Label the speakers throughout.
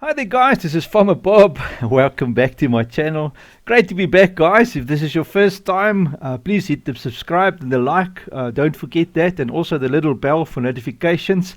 Speaker 1: Hi there guys, this is Farmer Bob. Welcome back to my channel. Great to be back guys. If this is your first time, please hit the subscribe and the like. Don't forget that, and also the little bell for notifications.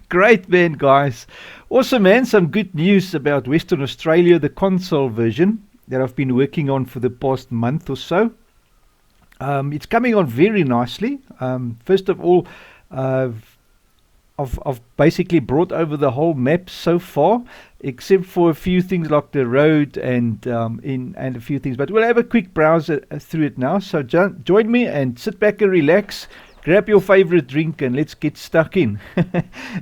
Speaker 1: Great man guys. Also man, some good news about Western Australia, the console version that I've been working on for the past month or so. It's coming on very nicely. First of all, I've basically brought over the whole map so far, except for a few things like the road and a few things. But we'll have a quick browse through it now. So join me and sit back and relax. Grab your favorite drink and let's get stuck in.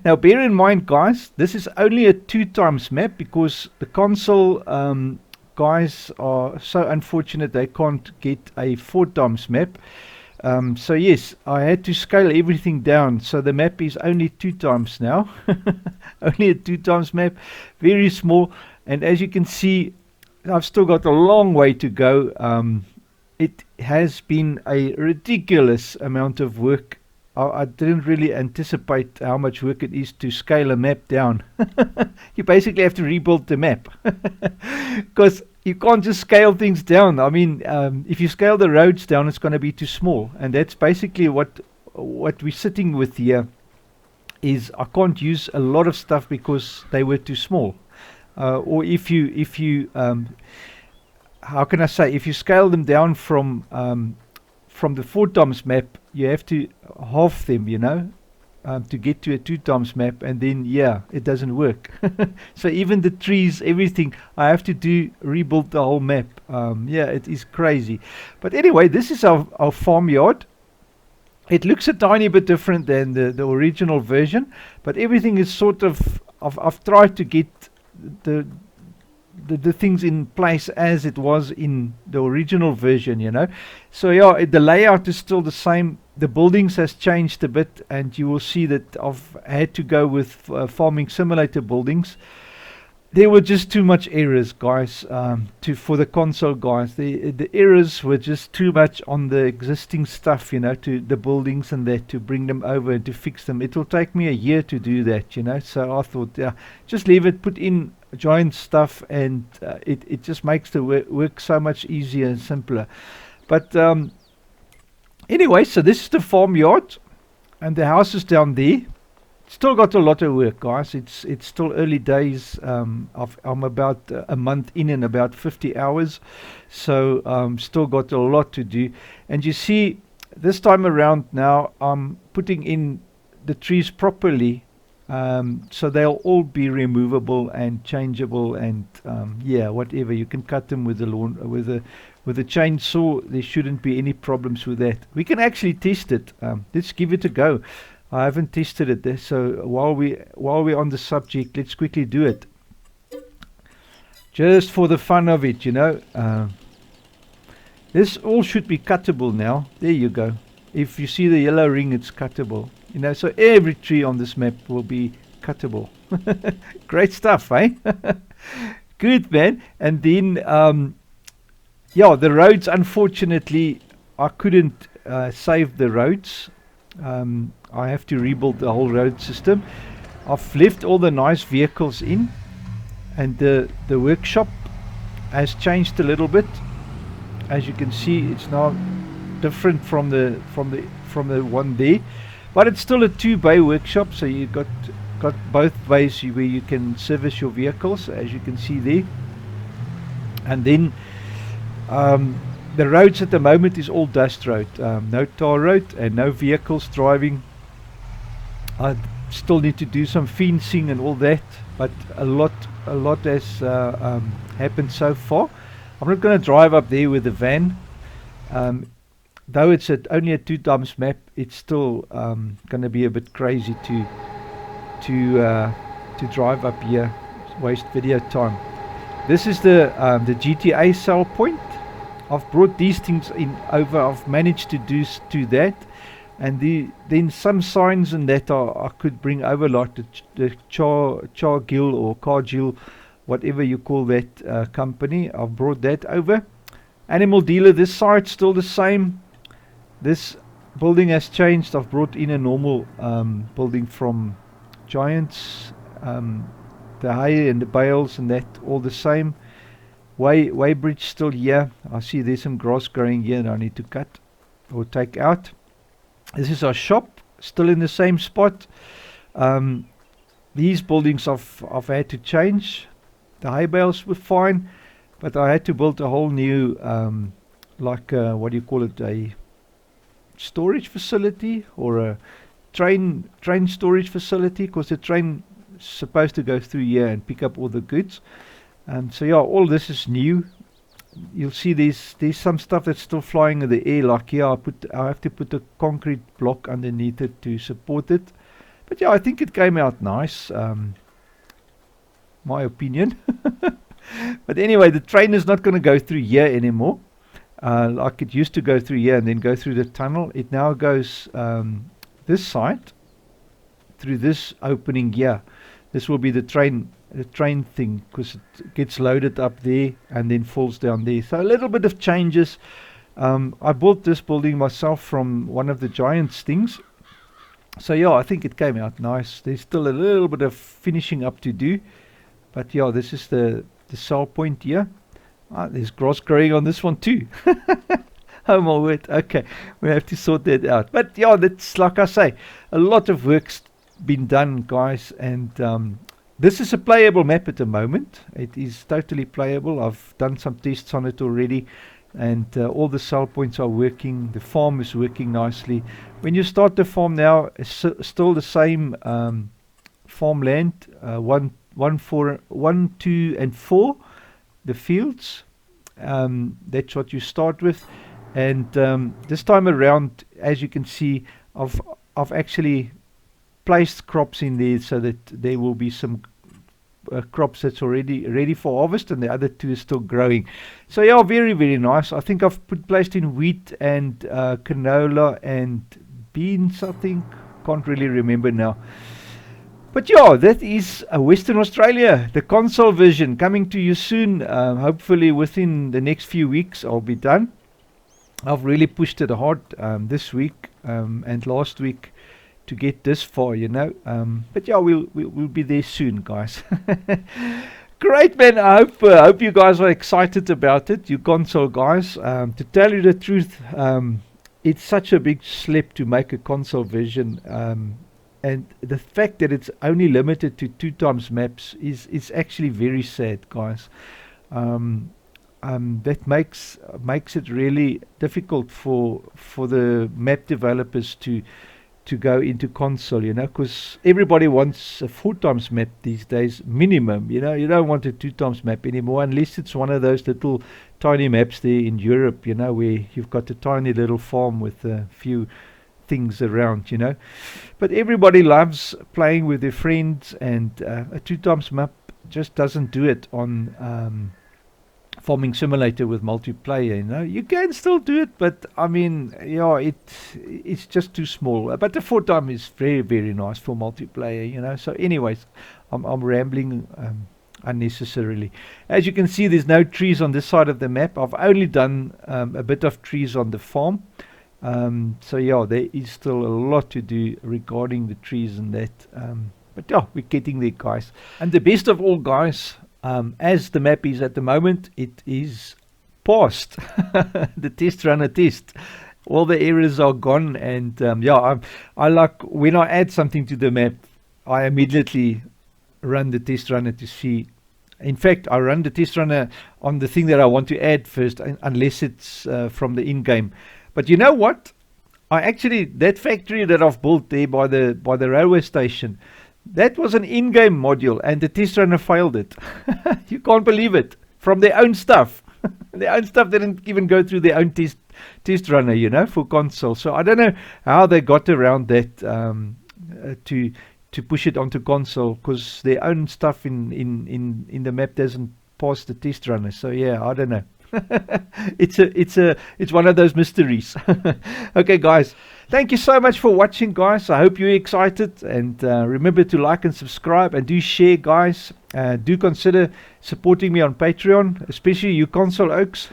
Speaker 1: Now bear in mind guys, this is only a 2x map because the console guys are so unfortunate they can't get a 4x map. So yes, I had to scale everything down, so the map is only 2x now. Only a 2x map, very small, and as you can see, I've still got a long way to go. It has been a ridiculous amount of work. I didn't really anticipate how much work it is to scale a map down. You basically have to rebuild the map because you can't just scale things down. I mean, if you scale the roads down, it's going to be too small, and that's basically what we're sitting with here. Is I can't use a lot of stuff because they were too small, or if you how can I say, if you scale them down from the 4x map, you have to half them, to get to a 2x map, and then it doesn't work. So even the trees, everything, I have to rebuild the whole map. It is crazy. But anyway, this is our farmyard. It looks a tiny bit different than the original version, but everything is sort of, I've tried to get the things in place as it was in the original version, So the layout is still the same. The buildings has changed a bit, and you will see that I've had to go with farming simulator buildings. There were just too much errors, guys, for the console guys. The errors were just too much on the existing stuff, to the buildings and that, to bring them over and to fix them. It will take me a year to do that, So I thought, just leave it, put in giant stuff, and it just makes the work so much easier and simpler. But anyway, so this is the farmyard, and the house is down there. Still got a lot of work, guys. It's still early days. I'm about a month in and about 50 hours, so still got a lot to do. And you see, this time around now, I'm putting in the trees properly, so they'll all be removable and changeable, and whatever. You can cut them with a chainsaw. There shouldn't be any problems with that. We can actually test it. Let's give it a go. I haven't tested it there, so while we're on the subject, let's quickly do it. Just for the fun of it, this all should be cuttable now. There you go. If you see the yellow ring, it's cuttable. So every tree on this map will be cuttable. Great stuff, eh? Good, man. And then, the roads, unfortunately, I couldn't save the roads. I have to rebuild the whole road system. I've left all the nice vehicles in, and the workshop has changed a little bit. As you can see, it's now different from the one there, but it's still a 2-bay workshop, so you got both bays where you can service your vehicles, as you can see there. And then the roads at the moment is all dust road, no tar road, and no vehicles driving. I still need to do some fencing and all that, but a lot has happened so far. I'm not going to drive up there with the van. Though it's only a 2x map, it's still going to be a bit crazy to drive up here, waste video time. This is the GTA sell point. I've brought these things in over. I've managed to do that, and then some signs and that I could bring over, like the Cargill or Cargill, whatever you call that company. I've brought that over. Animal dealer, this side's still the same. This building has changed. I've brought in a normal building from Giants the hay and the bales and that all the same. Weighbridge still here. I see there's some grass growing here that I need to cut or take out. This is our shop, still in the same spot. These buildings I've had to change. The hay bales were fine, but I had to build a whole new, what do you call it, a storage facility or a train storage facility, because the train is supposed to go through here and pick up all the goods. So yeah, all this is new. You'll see there's some stuff that's still flying in the air, like here I have to put a concrete block underneath it to support it. But yeah, I think it came out nice, my opinion. But anyway, the train is not going to go through here anymore, like it used to go through here and then go through the tunnel. It now goes this side through this opening here. This will be the train thing, because it gets loaded up there and then falls down there. So a little bit of changes. I built this building myself from one of the Giants things. So yeah, I think it came out nice. There's still a little bit of finishing up to do, but yeah, this is the cell point here. There's grass growing on this one too. Oh my word. Okay, we have to sort that out. But yeah, that's, like I say, a lot of work's been done, guys, and this is a playable map at the moment. It is totally playable. I've done some tests on it already, and all the cell points are working. The farm is working nicely. When you start the farm now, it's still the same farmland, 1, 2 and 4, the fields. That's what you start with, and this time around, as you can see, I've actually placed crops in there so that there will be some crops that's already ready for harvest, and the other 2 is still growing. So yeah, very, very nice. I think I've placed in wheat and canola and beans, I think. Can't really remember now. But yeah, that is Western Australia, the console version, coming to you soon. Hopefully within the next few weeks I'll be done. I've really pushed it hard this week and last week to get this far, but yeah, we'll be there soon, guys. Great, man. I hope you guys are excited about it, you console guys. To tell you the truth, it's such a big slip to make a console version, and the fact that it's only limited to 2 times maps is actually very sad, guys. That makes it really difficult for the map developers to go into console, because everybody wants a 4 times map these days, minimum. You don't want a 2 times map anymore, unless it's one of those little tiny maps there in Europe, where you've got a tiny little farm with a few things around, But everybody loves playing with their friends, and a 2 times map just doesn't do it on Farming Simulator with multiplayer. You can still do it, but I mean, yeah, it's just too small. But the 4 time is very, very nice for multiplayer. So anyways, I'm rambling unnecessarily. As you can see, there's no trees on this side of the map. I've only done a bit of trees on the farm. So yeah, there is still a lot to do regarding the trees and that. But yeah, we're getting there, guys. And the best of all, guys, as the map is at the moment, it is passed the test runner test. All the errors are gone, and yeah, I like when I add something to the map, I immediately run the test runner to see. In fact, I run the test runner on the thing that I want to add first, unless it's from the in-game. But you know what? That factory that I've built there by the railway station, that was an in-game module, and the test runner failed it. You can't believe it. From their own stuff. Their own stuff didn't even go through their own test runner, for console. So I don't know how they got around that to push it onto console, because their own stuff in the map doesn't pass the test runner. So yeah, I don't know. It's one of those mysteries. Okay, guys, thank you so much for watching, guys. I hope you're excited, and remember to like and subscribe, and do share, guys. Do consider supporting me on Patreon, especially you console oaks.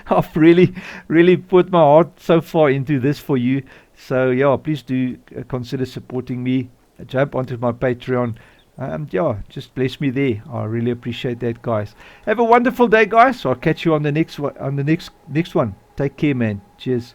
Speaker 1: I've really put my heart so far into this for you. So yeah, please do consider supporting me. Jump onto my Patreon. Yeah, just bless me there. I really appreciate that, guys. Have a wonderful day, guys. I'll catch you on the next one. Take care, man. Cheers.